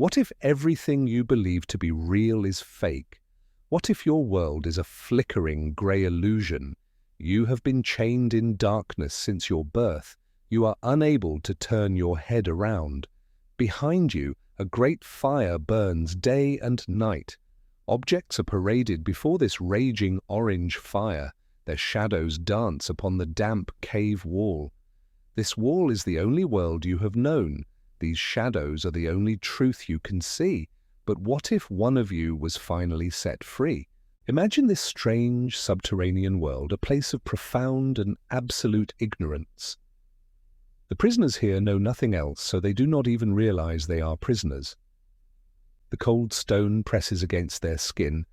What if everything you believe to be real is fake? What if your world is a flickering grey illusion? You have been chained in darkness since your birth. You are unable to turn your head around. Behind you, a great fire burns day and night. Objects are paraded before this raging orange fire. Their shadows dance upon the damp cave wall. This wall is the only world you have known. These shadows are the only truth you can see. But what if one of you was finally set free? Imagine this strange subterranean world, a place of profound and absolute ignorance. The prisoners here know nothing else, so they do not even realize they are prisoners. The cold stone presses against their skin,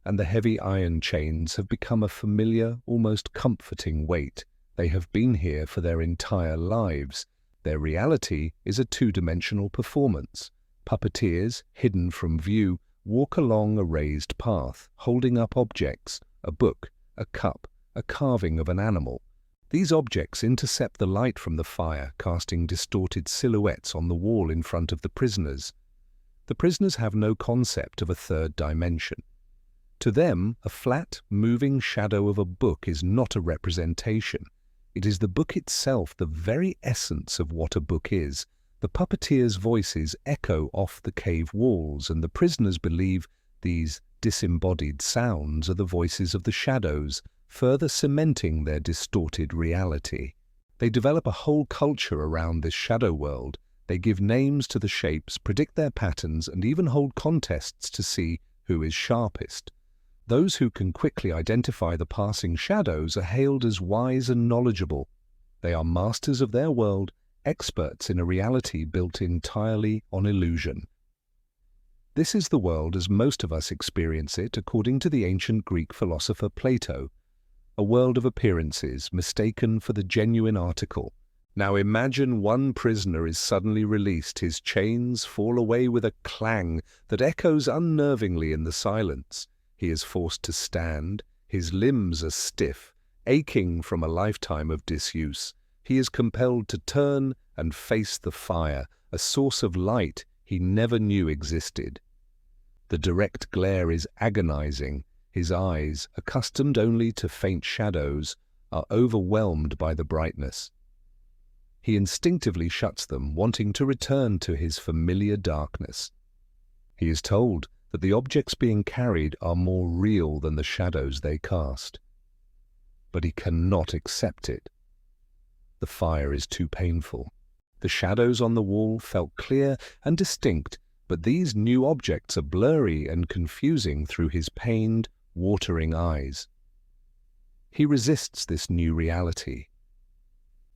and the heavy iron chains have become a familiar, almost comforting weight. They have been here for their entire lives. Their reality is a two-dimensional performance. Puppeteers, hidden from view, walk along a raised path, holding up objects, a book, a cup, a carving of an animal. These objects intercept the light from the fire, casting distorted silhouettes on the wall in front of the prisoners. The prisoners have no concept of a third dimension. To them, a flat, moving shadow of a book is not a representation. It is the book itself, the very essence of what a book is. The puppeteers' voices echo off the cave walls, and the prisoners believe these disembodied sounds are the voices of the shadows, further cementing their distorted reality. They develop a whole culture around this shadow world. They give names to the shapes, predict their patterns, and even hold contests to see who is sharpest. Those who can quickly identify the passing shadows are hailed as wise and knowledgeable. They are masters of their world, experts in a reality built entirely on illusion. This is the world as most of us experience it according to the ancient Greek philosopher Plato, a world of appearances mistaken for the genuine article. Now imagine one prisoner is suddenly released, his chains fall away with a clang that echoes unnervingly in the silence. He is forced to stand, his limbs are stiff, aching from a lifetime of disuse. He is compelled to turn and face the fire, a source of light he never knew existed. The direct glare is agonizing. His eyes, accustomed only to faint shadows, are overwhelmed by the brightness. He instinctively shuts them, wanting to return to his familiar darkness. He is told that the objects being carried are more real than the shadows they cast. But he cannot accept it. The fire is too painful. The shadows on the wall felt clear and distinct, but these new objects are blurry and confusing through his pained, watering eyes. He resists this new reality.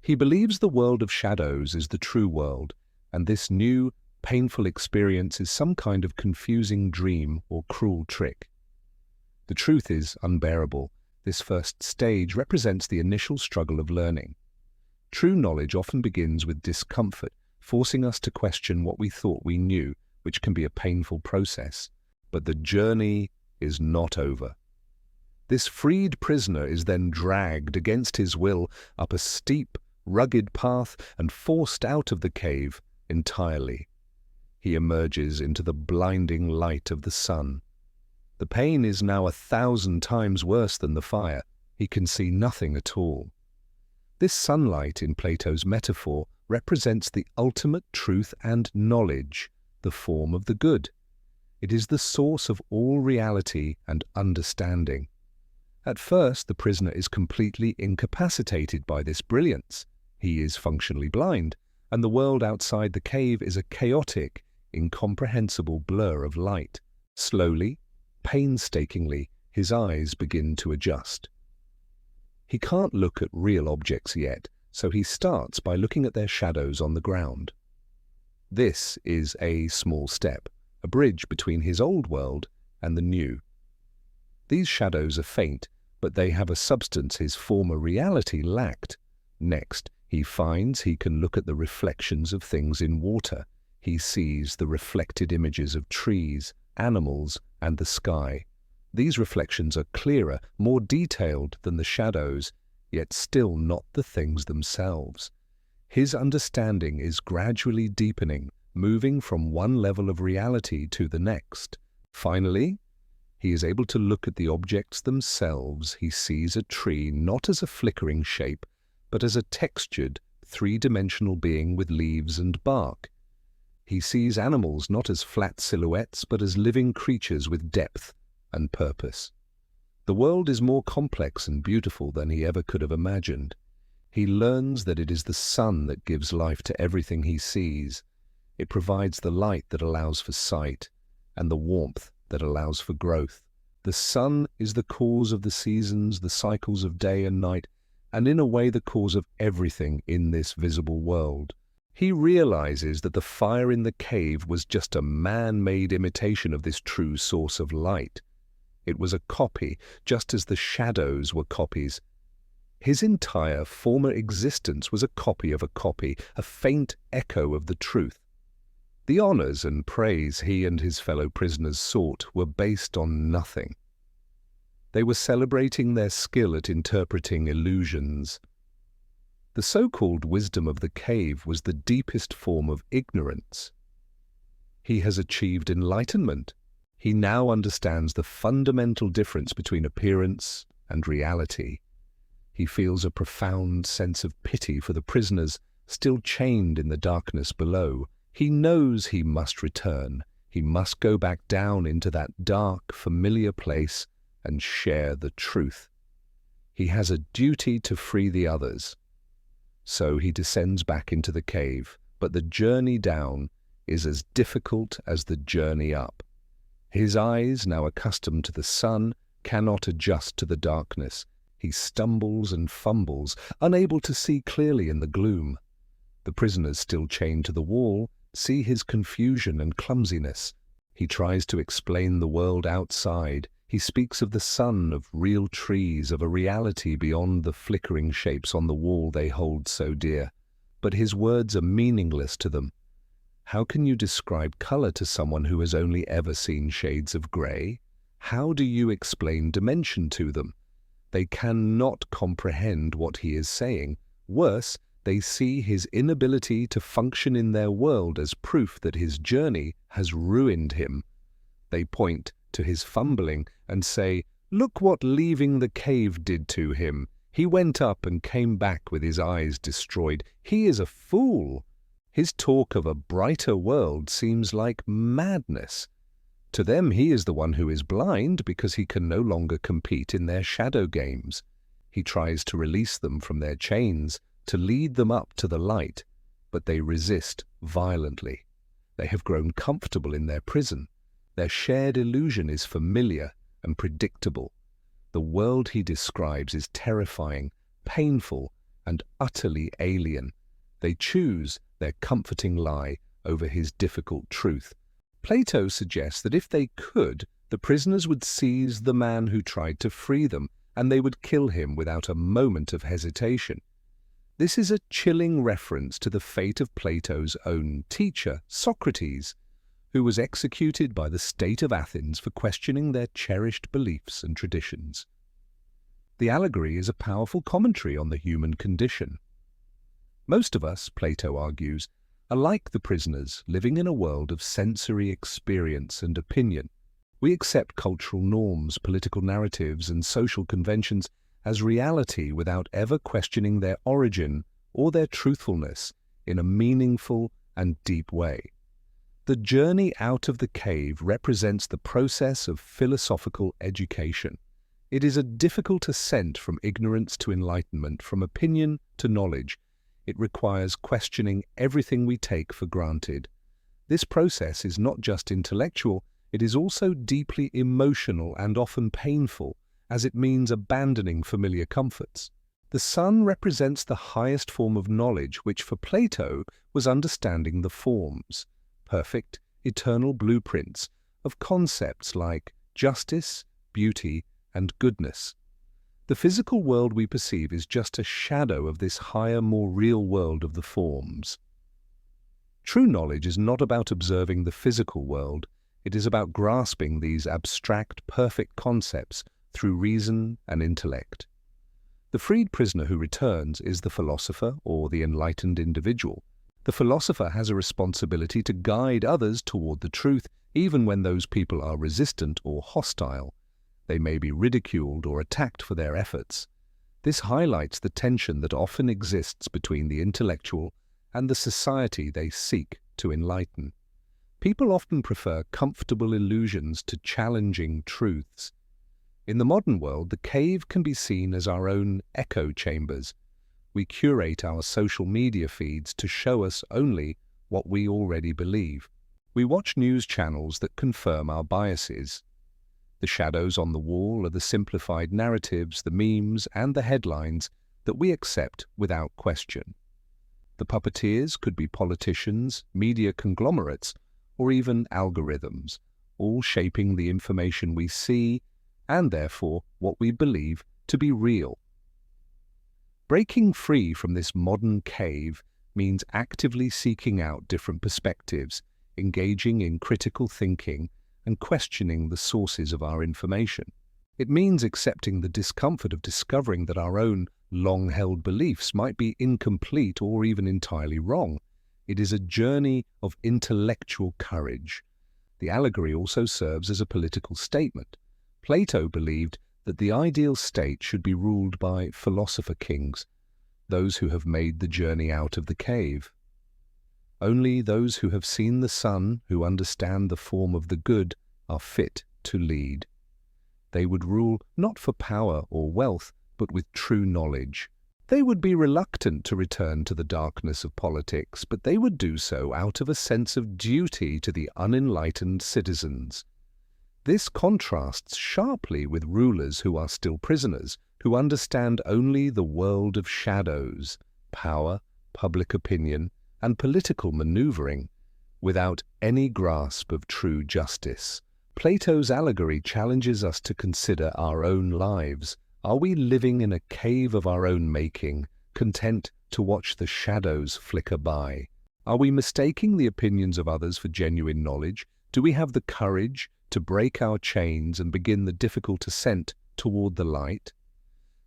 He believes the world of shadows is the true world, and this new, painful experience is some kind of confusing dream or cruel trick. The truth is unbearable. This first stage represents the initial struggle of learning. True knowledge often begins with discomfort, forcing us to question what we thought we knew, which can be a painful process. But the journey is not over. This freed prisoner is then dragged against his will up a steep, rugged path and forced out of the cave entirely. He emerges into the blinding light of the sun. The pain is now 1,000 times worse than the fire. He can see nothing at all. This sunlight, in Plato's metaphor, represents the ultimate truth and knowledge, the form of the good. It is the source of all reality and understanding. At first, the prisoner is completely incapacitated by this brilliance. He is functionally blind, and the world outside the cave is a chaotic, incomprehensible blur of light. Slowly, painstakingly, his eyes begin to adjust. He can't look at real objects yet, so he starts by looking at their shadows on the ground. This is a small step, a bridge between his old world and the new. These shadows are faint, but they have a substance his former reality lacked. Next, he finds he can look at the reflections of things in water. He sees the reflected images of trees, animals, and the sky. These reflections are clearer, more detailed than the shadows, yet still not the things themselves. His understanding is gradually deepening, moving from one level of reality to the next. Finally, he is able to look at the objects themselves. He sees a tree not as a flickering shape, but as a textured, three-dimensional being with leaves and bark. He sees animals not as flat silhouettes, but as living creatures with depth and purpose. The world is more complex and beautiful than he ever could have imagined. He learns that it is the sun that gives life to everything he sees. It provides the light that allows for sight, and the warmth that allows for growth. The sun is the cause of the seasons, the cycles of day and night, and in a way the cause of everything in this visible world. He realizes that the fire in the cave was just a man-made imitation of this true source of light. It was a copy, just as the shadows were copies. His entire former existence was a copy of a copy, a faint echo of the truth. The honors and praise he and his fellow prisoners sought were based on nothing. They were celebrating their skill at interpreting illusions. The so-called wisdom of the cave was the deepest form of ignorance. He has achieved enlightenment. He now understands the fundamental difference between appearance and reality. He feels a profound sense of pity for the prisoners still chained in the darkness below. He knows he must return. He must go back down into that dark, familiar place and share the truth. He has a duty to free the others. So he descends back into the cave, but the journey down is as difficult as the journey up. His eyes, now accustomed to the sun, cannot adjust to the darkness. He stumbles and fumbles, unable to see clearly in the gloom. The prisoners, still chained to the wall, see his confusion and clumsiness. He tries to explain the world outside. He speaks of the sun, of real trees, of a reality beyond the flickering shapes on the wall they hold so dear. But his words are meaningless to them. How can you describe color to someone who has only ever seen shades of gray? How do you explain dimension to them? They cannot comprehend what he is saying. Worse, they see his inability to function in their world as proof that his journey has ruined him. They point to his fumbling and say, "Look what leaving the cave did to him. He went up and came back with his eyes destroyed. He is a fool." His talk of a brighter world seems like madness. To them, he is the one who is blind because he can no longer compete in their shadow games. He tries to release them from their chains, to lead them up to the light, but they resist violently. They have grown comfortable in their prison. Their shared illusion is familiar and predictable. The world he describes is terrifying, painful, and utterly alien. They choose their comforting lie over his difficult truth. Plato suggests that if they could, the prisoners would seize the man who tried to free them, and they would kill him without a moment of hesitation. This is a chilling reference to the fate of Plato's own teacher, Socrates, who was executed by the state of Athens for questioning their cherished beliefs and traditions. The allegory is a powerful commentary on the human condition. Most of us, Plato argues, are like the prisoners living in a world of sensory experience and opinion. We accept cultural norms, political narratives, and social conventions as reality without ever questioning their origin or their truthfulness in a meaningful and deep way. The journey out of the cave represents the process of philosophical education. It is a difficult ascent from ignorance to enlightenment, from opinion to knowledge. It requires questioning everything we take for granted. This process is not just intellectual, it is also deeply emotional and often painful, as it means abandoning familiar comforts. The sun represents the highest form of knowledge, which for Plato was understanding the forms, perfect, eternal blueprints of concepts like justice, beauty, and goodness. The physical world we perceive is just a shadow of this higher, more real world of the forms. True knowledge is not about observing the physical world, it is about grasping these abstract, perfect concepts through reason and intellect. The freed prisoner who returns is the philosopher or the enlightened individual. The philosopher has a responsibility to guide others toward the truth, even when those people are resistant or hostile. They may be ridiculed or attacked for their efforts. This highlights the tension that often exists between the intellectual and the society they seek to enlighten. People often prefer comfortable illusions to challenging truths. In the modern world, the cave can be seen as our own echo chambers. We curate our social media feeds to show us only what we already believe. We watch news channels that confirm our biases. The shadows on the wall are the simplified narratives, the memes, and the headlines that we accept without question. The puppeteers could be politicians, media conglomerates, or even algorithms, all shaping the information we see and therefore what we believe to be real. Breaking free from this modern cave means actively seeking out different perspectives, engaging in critical thinking, and questioning the sources of our information. It means accepting the discomfort of discovering that our own long-held beliefs might be incomplete or even entirely wrong. It is a journey of intellectual courage. The allegory also serves as a political statement. Plato believed that the ideal state should be ruled by philosopher kings, those who have made the journey out of the cave. Only those who have seen the sun, who understand the form of the good, are fit to lead. They would rule not for power or wealth, but with true knowledge. They would be reluctant to return to the darkness of politics, but they would do so out of a sense of duty to the unenlightened citizens. This contrasts sharply with rulers who are still prisoners, who understand only the world of shadows, power, public opinion, and political maneuvering, without any grasp of true justice. Plato's allegory challenges us to consider our own lives. Are we living in a cave of our own making, content to watch the shadows flicker by? Are we mistaking the opinions of others for genuine knowledge? Do we have the courage to break our chains and begin the difficult ascent toward the light?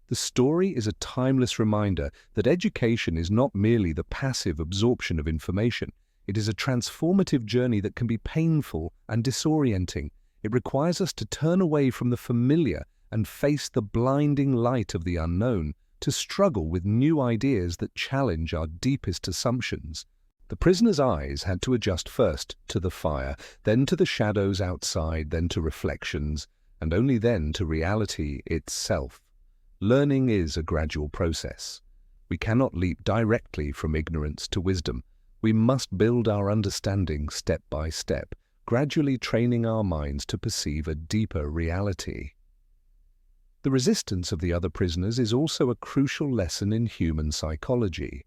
The story is a timeless reminder that education is not merely the passive absorption of information. It is a transformative journey that can be painful and disorienting. It requires us to turn away from the familiar and face the blinding light of the unknown, to struggle with new ideas that challenge our deepest assumptions. The prisoner's eyes had to adjust first to the fire, then to the shadows outside, then to reflections, and only then to reality itself. Learning is a gradual process. We cannot leap directly from ignorance to wisdom. We must build our understanding step by step, gradually training our minds to perceive a deeper reality. The resistance of the other prisoners is also a crucial lesson in human psychology.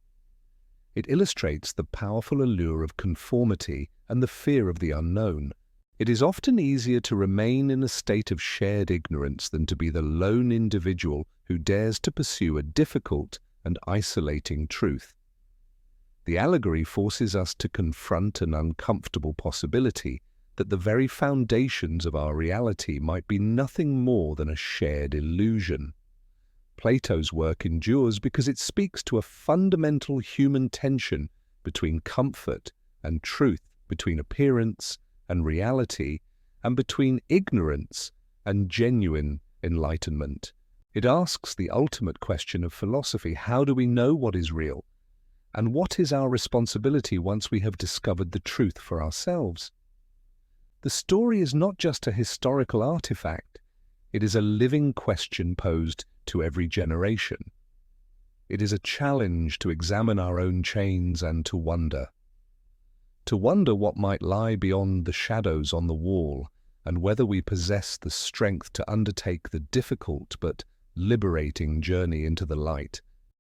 It illustrates the powerful allure of conformity and the fear of the unknown. It is often easier to remain in a state of shared ignorance than to be the lone individual who dares to pursue a difficult and isolating truth. The allegory forces us to confront an uncomfortable possibility that the very foundations of our reality might be nothing more than a shared illusion. Plato's work endures because it speaks to a fundamental human tension between comfort and truth, between appearance and reality, and between ignorance and genuine enlightenment. It asks the ultimate question of philosophy: how do we know what is real? And what is our responsibility once we have discovered the truth for ourselves? The story is not just a historical artifact, it is a living question posed to every generation. It is a challenge to examine our own chains and to wonder what might lie beyond the shadows on the wall, and whether we possess the strength to undertake the difficult but liberating journey into the light.